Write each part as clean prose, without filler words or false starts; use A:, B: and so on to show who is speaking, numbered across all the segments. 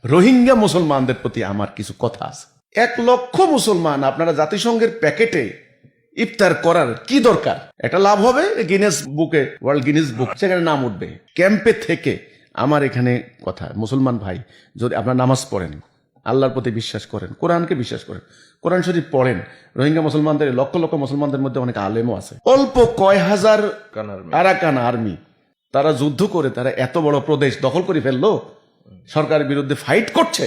A: রোহিঙ্গা মুসলমানদের প্রতি আমার কিছু কথা আছে। 1 লক্ষ মুসলমান আপনারা জাতিসংঘের প্যাকেটে ইফতার করার কি দরকার? এটা লাভ হবে গিনেস বুকে, ওয়ার্ল্ড গিনেস বুক, সেখানে নাম উঠবে। ক্যাম্পে থেকে আমার এখানে কথা, মুসলমান ভাই, যদি আপনার নামাজ পড়েন, আল্লাহর প্রতি বিশ্বাস করেন, কোরআনকে বিশ্বাস করেন, কোরআন শরীফ পড়েন, রোহিঙ্গা মুসলমানদের, লক্ষ লক্ষ মুসলমানদের মধ্যে অনেক আলেমও আছে। অল্প কয় হাজার আরাকান আর্মি, তারা যুদ্ধ করে তারা এত বড় প্রদেশ দখল করে ফেললো, সরকারের বিরুদ্ধে ফাইট করছে।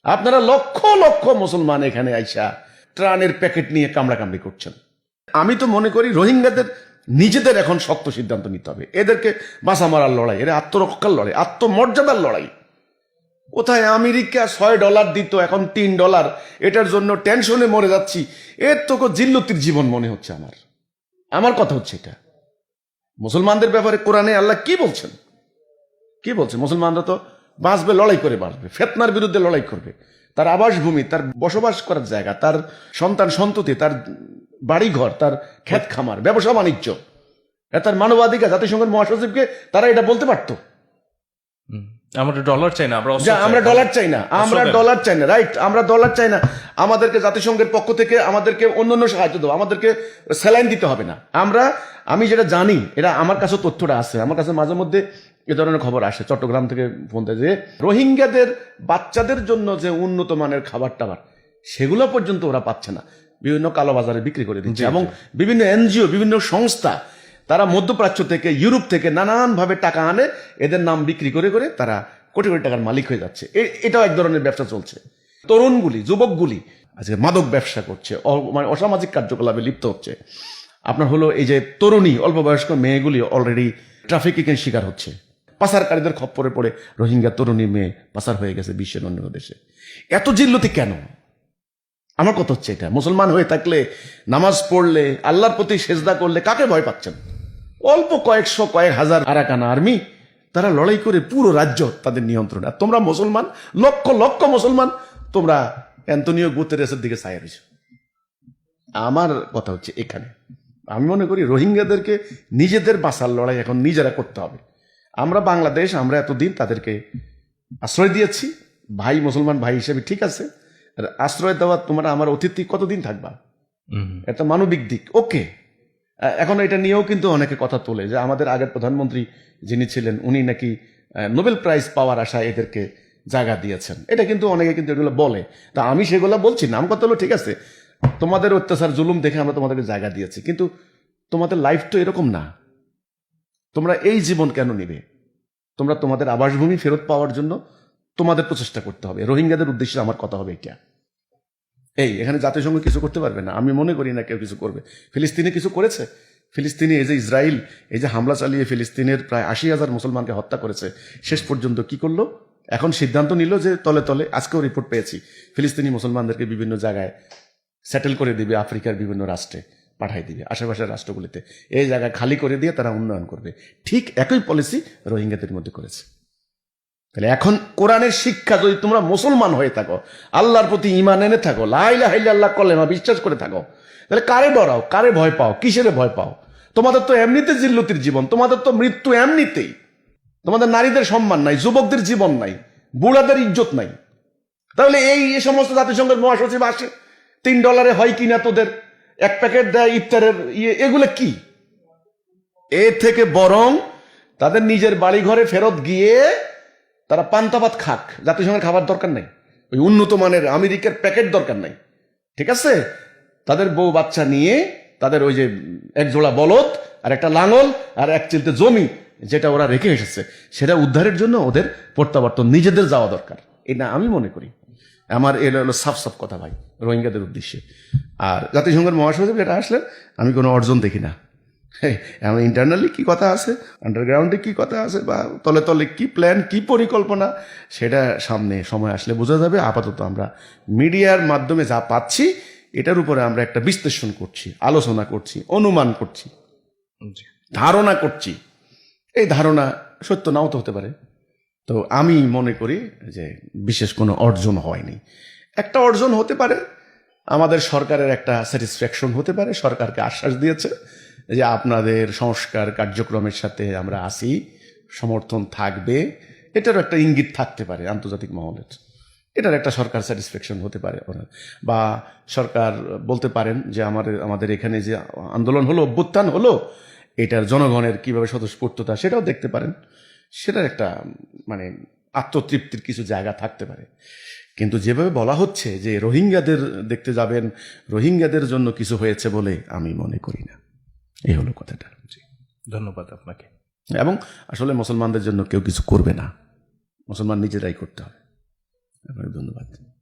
A: আপনারা লক্ষ লক্ষ মুসলমান এখানে আইসা ত্রাণের প্যাকেট নিয়ে কামড়াকামড়ি করছেন। আমি তো মনে করি রোহিঙ্গাদের নিজেদের এখন শক্ত সিদ্ধান্ত নিতে হবে। এদেরকে বাঁচা মারার লড়াই, এরা আত্মরক্ষার লড়াই, আত্মমর্যাদার লড়াই। কোথায় আমেরিকা $6 দিত, এখন $3। এটার জন্য টেনশনে মরে যাচ্ছি। এর তো জিল্লতির জীবন মনে হচ্ছে আমার কথা হচ্ছে এটা। মুসলমানদের ব্যাপারে কোরআনে আল্লাহ কি বলছেন? কি বলছে? মুসলমানরা তো বাঁচবে, লড়াই করে বাঁচবে, ফিতনার বিরুদ্ধে লড়াই করবে। তার আবাসভূমি, তার বসবাস করার জায়গা, তার সন্তান সন্ততি, তার বাড়িঘর, তার ক্ষেত খামার, ব্যবসা বাণিজ্য, তার মানবাধিকার। জাতিসংঘের মহাসচিবকে তারা এটা বলতে পারতো।
B: আমরা ডলার চাই না,
A: আমরা ডলার চাই না, আমরা ডলার চাই না, রাইট? আমরা ডলার চাই না। আমাদেরকে জাতিসংঘের পক্ষ থেকে আমাদেরকে অন্যান্য সাহায্য দেবো, আমাদেরকে স্যালাইন দিতে হবে না। আমি যেটা জানি, এটা আমার কাছে তথ্যটা আছে, আমার কাছে মাঝে মধ্যে এ ধরনের খবর আসে, চট্টগ্রাম থেকে ফোন দেয় যে রোহিঙ্গাদের বাচ্চাদের জন্য যে উন্নত মানের খাবার টাবার, সেগুলো পর্যন্ত ওরা পাচ্ছে না, বিভিন্ন কালোবাজারে বিক্রি করে দিচ্ছে। এবং বিভিন্ন এনজিও, বিভিন্ন সংস্থা, তারা মধ্যপ্রাচ্য থেকে, ইউরোপ থেকে নানান ভাবে টাকা আনে, এদের নাম বিক্রি করে করে তারা কোটি কোটি টাকার মালিক হয়ে যাচ্ছে। এটাও এক ধরনের ব্যবসা চলছে। তরুণগুলি, যুবকগুলি আজকে মাদক ব্যবসা করছে, মানে অসামাজিক কার্যকলাপে লিপ্ত হচ্ছে। আপনার হলো এই যে তরুণী, অল্প বয়স্ক মেয়েগুলি অলরেডি ট্রাফিকিং এর শিকার হচ্ছে। পাচারকারীদের খপ্পরে পড়ে রোহিঙ্গা তরুণী মেয়ে পাচার হয়ে গেছে বিশ্বের অন্য দেশে। এত জিল্লতি কেন? আমার কথা হচ্ছে এটা, মুসলমান হয়ে থাকলে, নামাজ পড়লে, আল্লাহর প্রতি সেজদা করলে কাকে ভয় পাচ্ছেন? অল্প কয়েকশো, কয়েক হাজার আরাকান আর্মি, তারা লড়াই করে পুরো রাজ্য তাদের নিয়ন্ত্রণে। আর তোমরা মুসলমান, লক্ষ লক্ষ মুসলমান, তোমরা অ্যান্তনিও গুতেরেসের দিকে ছায়া রয়েছে। আমার কথা হচ্ছে এখানে, আমি মনে করি রোহিঙ্গাদেরকে নিজেদের বাঁচার লড়াই এখন নিজেরা করতে হবে। আমরা বাংলাদেশ, আমরা এতদিন তাদেরকে আশ্রয় দিয়েছি, ভাই, মুসলমান ভাই হিসেবে, ঠিক আছে। আশ্রয় দেওয়া, তোমরা আমার অতিথি কতদিন থাকবা, এটা মানবিক দিক, ওকে। এখন এটা নিয়েও কিন্তু অনেকে কথা তোলে যে আমাদের আগের প্রধানমন্ত্রী যিনি ছিলেন, উনি নাকি নোবেল প্রাইজ পাওয়ার আশায় এদেরকে জায়গা দিয়েছেন। এটা কিন্তু অনেকে কিন্তু এগুলো বলে। তা আমি সেগুলো বলছি না, আমার কথা হলো ঠিক আছে, তোমাদের অত্যাচার জুলুম দেখে আমরা তোমাদেরকে জায়গা দিয়েছি, কিন্তু তোমাদের লাইফ তো এরকম না। তোমরা এই জীবন কেন নিবে? তোমরা তোমাদের আবাসভূমি ফেরত পাওয়ার জন্য তোমাদের প্রচেষ্টা করতে হবে। রোহিঙ্গাদের উদ্দেশ্যে আমার কথা হবে এটা। এখানে জাতিসংঘ কিছু করতে পারবে না, আমি মনে করি না কেউ কিছু করবে। ফিলিস্তিনে কিছু করেছে? ফিলিস্তিনে এই যে ইসরায়েল এই যে হামলা চালিয়ে ফিলিস্তিনের প্রায় 80,000 মুসলমানকে হত্যা করেছে, শেষ পর্যন্ত কি করলো? এখন সিদ্ধান্ত নিল যে তলে তলে, আজকেও রিপোর্ট পেয়েছি, ফিলিস্তিনি মুসলমানদেরকে বিভিন্ন জায়গায় সেটেল করে দিবে, আফ্রিকার বিভিন্ন রাষ্ট্রে পাঠাই দিবে, আশেপাশের রাষ্ট্রগুলিতে। এই জায়গা খালি করে দিয়ে তারা উন্নয়ন করবে। ঠিক একই পলিসি রোহিঙ্গাদের মধ্যে করেছে। তাহলে এখন কোরআনের শিক্ষা, যদি তোমরা মুসলমান হয়ে থাকো, আল্লাহর প্রতি ঈমান এনে থাকো, লা ইলাহা ইল্লাল্লাহ কলেমা বিশ্বাস করে থাকো, তাহলে কারে ডরাও, কারে ভয় পাও, কিসেরে ভয় পাও? তোমাদের তো এমনিতে জিল্লতির জীবন, তোমাদের তো মৃত্যু এমনিতেই। তোমাদের নারীদের সম্মান নাই, যুবকদের জীবন নাই, বুড়াদের ইজ্জত নাই। তাহলে এই সমস্ত জাতিসংঘের মহাসচিব আসে, $3 হয় কিনা তোদের, এক প্যাকেট দেয় ইফতারের এগুলো কি? এর থেকে বরং তাদের নিজের বাড়ি ঘরে ফেরত গিয়ে তারা পান্তাভাত খাক, জাতিসংঘের খাবার দরকার নাই, ওই উন্নত মানের আমেরিকার প্যাকেট দরকার নাই, ঠিক আছে? তাদের বউ বাচ্চা নিয়ে, তাদের ওই যে এক জোড়া বলদ আর একটা লাঙল আর এক চিলতে জমি, যেটা ওরা রেখে এসেছে, সেটা উদ্ধারের জন্য ওদের প্রত্যাবর্তন, নিজেদের যাওয়া দরকার। এটা আমি মনে করি। আমার এটা হলো সাফ সাফ কথা ভাই, রোহিঙ্গাদের উদ্দেশ্যে। আর জাতিসংঘের মহাসচিব যেটা আসলেন, আমি কোনো অর্জন দেখি না। আমার ইন্টারনালি কি কথা আছে, আন্ডারগ্রাউন্ডে কি কথা আছে, বা তলে তলে কি প্ল্যান, কি পরিকল্পনা, সেটা সামনে সময় আসলে বোঝা যাবে। আপাতত আমরা মিডিয়ার মাধ্যমে যা পাচ্ছি, এটার উপরে আমরা একটা বিশ্লেষণ করছি, আলোচনা করছি, অনুমান করছি, ধারণা করছি। এই ধারণা সত্য নাও তো হতে পারে। তো আমি মনে করি যে বিশেষ কোনো অর্জন হয়নি। একটা অর্জন হতে পারে, আমাদের সরকারের একটা স্যাটিসফ্যাকশন হতে পারে। সরকারকে আশ্বাস দিয়েছে যে আপনাদের সংস্কার কার্যক্রমের সাথে আমরা আসি, সমর্থন থাকবে, এটারও একটা ইঙ্গিত থাকতে পারে আন্তর্জাতিক মহলের। এটার একটা সরকার স্যাটিসফ্যাকশন হতে পারে ওনার। বা সরকার বলতে পারেন যে আমাদের এখানে যে আন্দোলন হলো, অভ্যুত্থান হলো, এটার জনগণের কিভাবে স্বতঃস্ফূর্ততা সেটাও দেখতে পারেন। সেটার একটা মানে আত্মতৃপ্তির কিছু জায়গা থাকতে পারে। কিন্তু যেভাবে বলা হচ্ছে যে রোহিঙ্গাদের দেখতে যাবেন, রোহিঙ্গাদের জন্য কিছু হয়েছে বলে আমি মনে করি না। এই হলো কথাটা।
B: ধন্যবাদ আপনাকে।
A: এবং আসলে মুসলমানদের জন্য কেউ কিছু করবে না, মুসলমান নিজেরাই করতে হবে। আপনাকে ধন্যবাদ।